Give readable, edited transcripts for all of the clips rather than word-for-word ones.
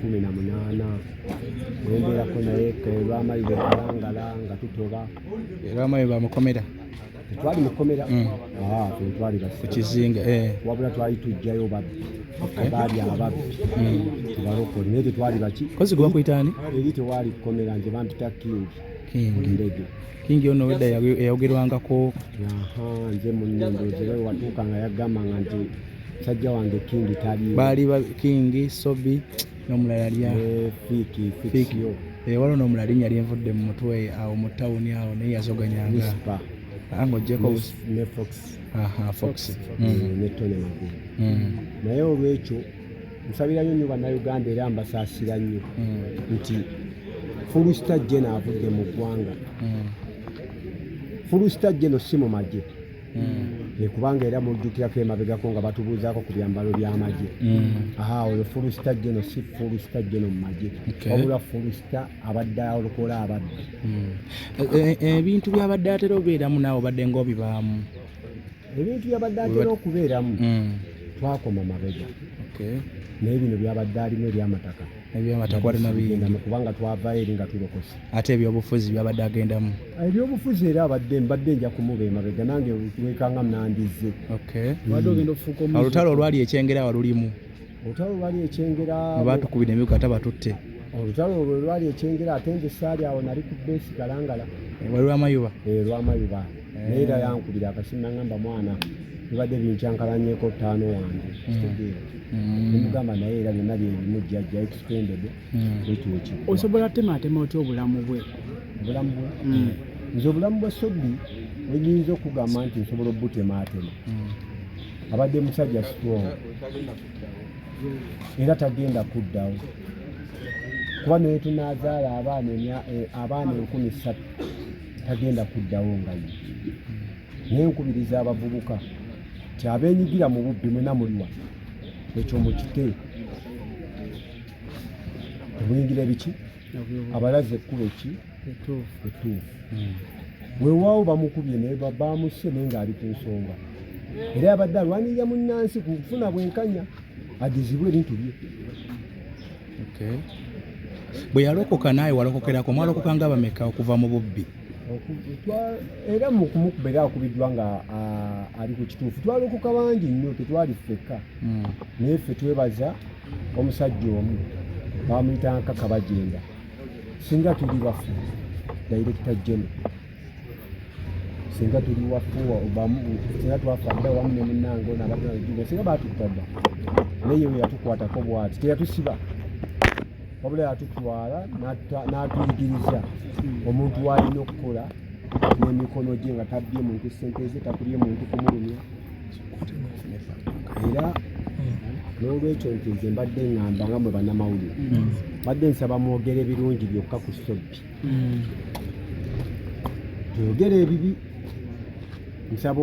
18 mwengerako naye lw'amayuba ekalangala nga tutoba lw'amayuba amukomera twali mukomera twali ku kizinga wabula twali tujjayo babbi baali ababbi tubalokole naye tetwali baki kozi gwe bakuyitaani eri tewali kukomera nje bampita kingi kingi ono wedda yayogerwangako nze mu nnyendo zero watuuka nga yagambanga nti sajja wange kingi taliiwo baali kingi sobi n'omulala yalya fiikiyo waliwo n'omulala linnya lyenvudde mu mutwe awo mu tawuni awo naye yazoganyanga ng'oggyeko ne fox ne tone magulu naye olwekyo nsabira nnyo bannayuganda era mbasaasira nnyo nti fulusita jeno avudde mu ggwanga fulusita jeno si mu magye kubanga era mujjukirako emabegako nga batubuuzaako ku byambalo by'amagye oyo fulusita jeno si fulusita jeno mu magye wabula fulusita abadde alokola ababbi ebintu byabadde atera obeeramu naawe obadde ng'obibaamu ebintu byabadde atera okubeeramu twakoma mabega naye bino byabadde alimu ebyamataka alina biyingi kubanga twavaayo eri nga tulokose ate ebyobufuzi byabadde agendamu ebyobufuzi era mbadde nja kumuba emabega nange wekanga munandize olutalo olwali ekyengera walulimu olutalo olwali ekyengera batukubira emyuka ate batutte olutalo olwo lwali ekyengera ate nze saali awo nali ku beesi kalangala wali lwamayuba lwamayuba naye era yankubira akasimu nagamba mwana bibadde binkyankalanyeko 5 wange nemugamba naye era byonna byebimu jjajja expended ekyo ekyo osobola tematema otya obulamu bwe nze obulamu bwa Sobi wenyinza okugamba nti nsobola obutematema abadde musajja strong era tagenda kuddawo kuba naye tunazaala abaana 13 tagenda kuddawo nga ye naye nkubiriza abavubuka ti abenyigira mu bubbi mwena muliwa ekyo mukite obuyingira ebiki abalaze ekkuba eki etuufu weewaawo bamukubye naye bamuse naye ng'ali ku nsonga era yabadde alwanirira munnansi ku kufuna bwenkanya agezibwe ebintu bye bwe yalokoka naawe walokokerako mwalokoka nga bameka okuva mu bubbi era mukumukuba era akubiddwa nga ali ku kituufu twalokoka bangi nnyo tetwali ffekka naye ffe twebaza omusajja omu bamuyita Nkaka Bagenda singa tuli bafu Director General singa tuli wafu singa twafadda wamu ne munnange nabadde singa batutadda naye we yatukwatako bwati teyatusiba wabula yatutwala n'atuyigiriza omuntu w'alina okukola n'emikono gye nga tabbye muntu ssente ze takulye muntu kumulumya era n'olwekyo nti nze mbadde ŋŋamba nga mwe bannamawulire mbadde nsaba mwogere ebirungi byokka ku Sobi tuyogere ebibi nsaba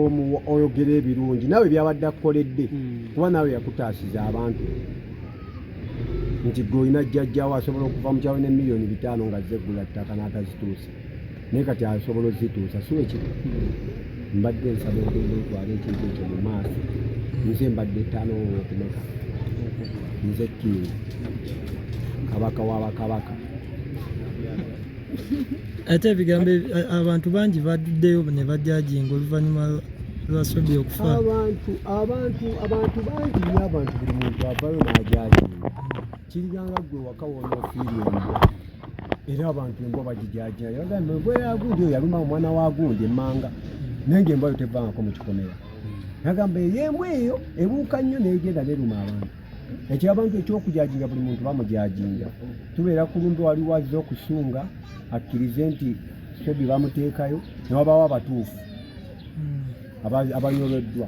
oyogere ebirungi nawe byabadde akukoledde kuba nawe yakutaasiza abantu nti gwe olina jjajjawo asobola okuva mu kyalo ne miliyoni 5 nga zeggula ttaka n'atazituusa naye kati asobola ozituusa si wekiri mbadde nsaba ogenda otwala ekintu ekyo mu maaso nze mbadde 5 okumeka nze Kingi kabaka w'abakabaka ate ebigambo abantu bangi baduddeyo ne bajajinga oluvannyuma lwa Sobi okufa abantu bangi nnyo abantu buli muntu avayo n'ajajinga kiriganga gwe waka wona ofiirya embwa era abantu embwa bagijajira yagamba embwa yagundi oyo yaluma omwana wagundi emmanga naye ng'embwa yo tevangako mu kikomera yagamba ey'embwa eyo ebuuka nnyo neegenda neruma abantu ekyo abantu ekyokujajinga buli muntu bamujajinga tubeera ku lumbe wali wazze okusunga akkirize nti Sobi bamuteekayo newabawo abatuufu abanyoleddwa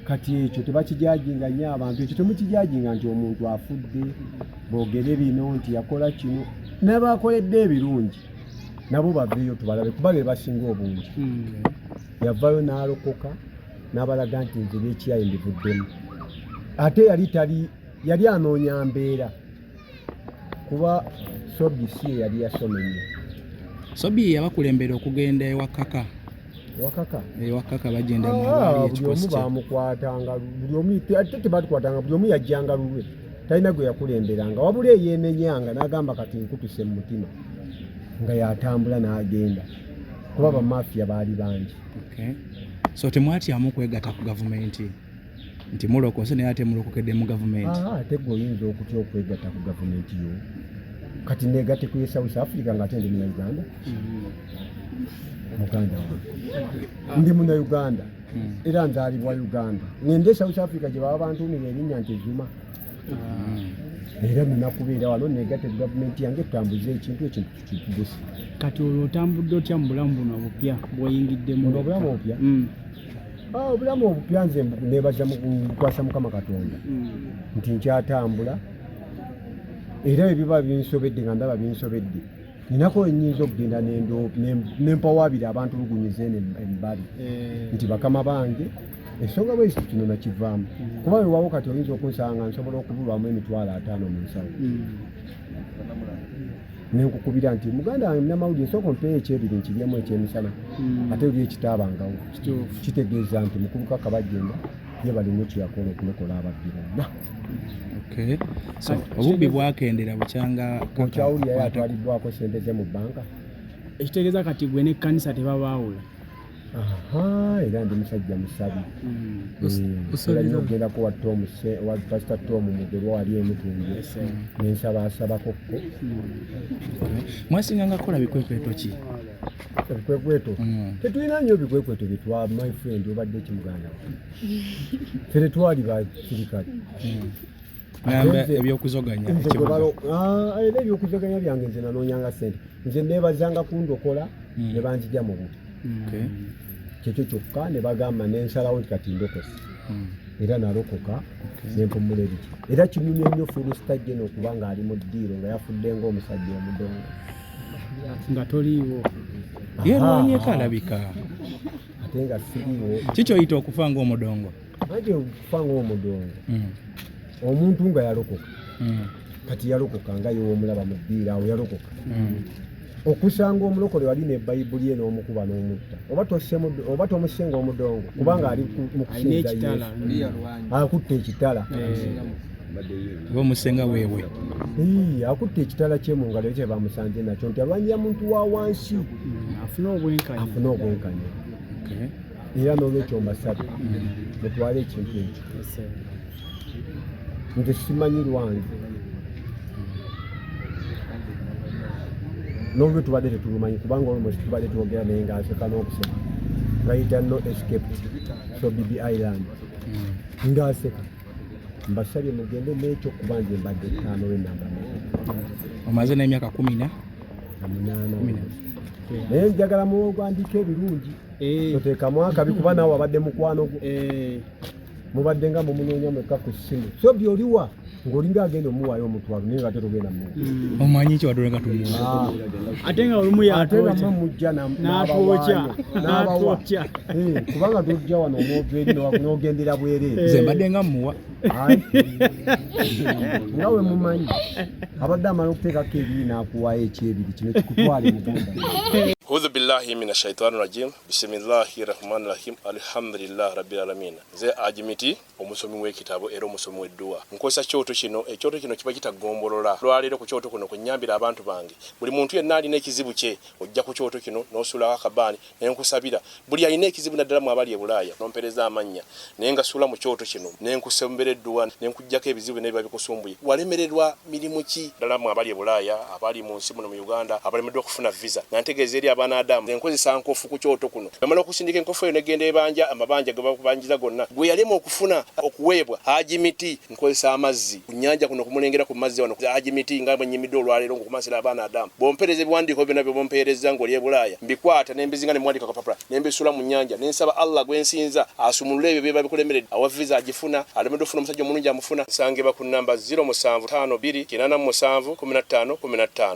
kati ekyo tebakijajinga nnyo abantu ekyo temukijajinga nti omuntu afudde boogere bino nti yakola kino n'abakoledde ebirungi nabo baveeyo tubalabe kuba be basinga obungi yavayo n'alokoka n'abalaga nti nze byekiyaye mbivuddemu ate yali anoonya mbeera kuba Sobi si yali yasoma ennyo Sobi yabakulembera okugenda ewakaka Bagenda buli omu bamukwatanga buli omu ate tebatukwatanga buli omu yajjanga lulwe talina gwe yakulemberanga wabula eyemenyanga n'agamba kati nkutuse mu mutima nga yatambula n'agenda kuba bamafiya baali bangi. So temwatyamu kwegatta ku gavumenti nti mulokose naye ate mulokokedde mu gavumenti? Ate gwe oyinza okutya okwegatta ku gavumenti yo kati negatte ku South Africa nga ate ndi muna Uganda. Muganda ndi muna Uganda era nzaalibwa Uganda ngende South Africa gye baba bantuumira erinnya nti Zuma era nina kubeera wano negatte gavumenti yange tutambuze ekintu kitubusi. Kati olwo otambudde otya mu bulamu buno obupya bw'oyingiddemu? Obulamu obupya? Obulamu obupya nze neebaza mu kukwasa Mukama Katonda nti nkyatambula era ebiba binsobedde nga ndaba binsobedde ninako enyinza okugenda nempawaabira abantu lugunyiza eno embali nti bakama bange ensonga bwezi kino nakivaamu kuba wewawo kati oyinza okunsanga nsobola okubulwamu emitwalo 5 mu nsawo nenkukubira nti muganda wange namawulire sooka ompeeyo ekyebiri nkiryemu ekyemisana ate oli ekitaabangawo kitegeeza nti mukulu Kakabajjenda ye balimu kyeyakola okulokola ababbi bonna. So obubbi bwakendera bukyanga okyawulira yatwaliddwako sente ze mu banka ekitegeeza kati gwe n'ekkanisa tebabaawula? Era ndi musajja musabi era nina okugendako wa pasita Tom Mugerwa wali emutunge nensabasabakokko. Mwasinganga kukola bikwekweto ki? Ebikwekweto tetulina nnyo bikwekweto byetwa my friend obadde kimuganda ffe tetwali basirikale ebyokuzoganya era ebyokuzoganya byange nze nanoonyanga sente nze neebazanga kundokola ne banzija mu buto kyekyo kyokka ne bagamba nensalawo nti kati ndokose era nalokoka nempumula ebiki era kinyumya nnyo Filistajeno okuba ng'ali mu ddiiro nga yafudde ng'omusajja omudongo nga toliiwo yerwanyeko alabika ate nga siriiwo. Kikyoyita okufa ng'omudongo? Ate okufa ng'omudongo omuntu nga yalokoka kati yalokoka nga yewomulaba mu ddiiro awo yalokoka okusanga omulokole wali ne Bayibuli ye n'omukuba n'omutta oba tomusenga omudongo kubanga ali mu kusinza Yesu akutte ekitala omusenga weewe akutte ekitala kye mu ngalo kye bamusanze nakyo nti alwanyira muntu wa wansi afune obwenkanya era n'olwekyo mbasabye mutwale ekintu ekyo nze simanyi lwange n'olwe tubadde tetulumanyi kubanga olwomosi tubadde twogera naye ng'aseka n'okuseka ngayita no escape Sobi Island ng'aseka. Mbasabye mugende n'ekyo kuba nze mbadde 5 w'enamba omaze n'emyaka 18 naye njagala muwandika ebirungi toteekamu akabi kuba naawe abadde mukwano gwo mubadde nga mumunoonya mwekka ku ssimu Sobi oliwa ng'olinga agenda omuwaayo omutwalo naye nga tetogenda mu omanyi ki wadde nga tumuwa ate nga olumu yatwokya mujja n'atwokya kubanga tojja wano omwova eri n'ogendera bwereere nze mbadde nga mmuwa nga we mumanyi abadde amala okuteekako ebiri n'akuwaayo ekyebiri kino kikutwale muganda. A'udhu billahi minash shaitani rajim. Bismillahir rahmanir rahim. Alhamdulillah rabbil alamin. Nze Ajimiti omusomi w'ekitabo era omusomi w'edduwa. Nkosa kyoto kino, ekyoto kino kiba kitagombolola. Lwaliro ku kyoto kuno kunyambira abantu bange. Buli muntu yenna alina ekizibu kye, ojja ku kyoto kino n'osula akabani nenkusabira. Buli alina ekizibu naddala mu abali e Bulaaya nompereza amannya. Naye nga sula mu kyoto kino nenkusembera edduwa nenkujjako ebizibu n'ebiba bikusumbuye. Walemererwa mirimu ki ddala mu abali e Bulaaya, abali mu nsi muno mu Uganda, abalemeddwa okufuna visa. Nantegeeza eri abaana Adamu enkozesa nkofu ku kyoto kuno. Bamala okusindika enkofu eyo negenda ebanja amabanja ge bakubanjiza gonna. Gwe yalema okufuna okuweebwa Ajimiti nkozesa amazzi ku nnyanja kuno kumulengera ku mazzi wano Ajimiti nga bwenyimidde olwaleero ngokumasira abaana Adamu. Bompereza ebiwandiiko byonna bye bompereza ng'oli e Bulaaya mbikwata nembizinga ne mwandika kapapula nembisula mu nnyanja nensaba Allah gwensinza asumulule ebyo bye babikulemeredde awa visa agifuna alemedde okufuna omusajja omulungi amufuna. Nsangibwa ku namba 0752 887 15 15.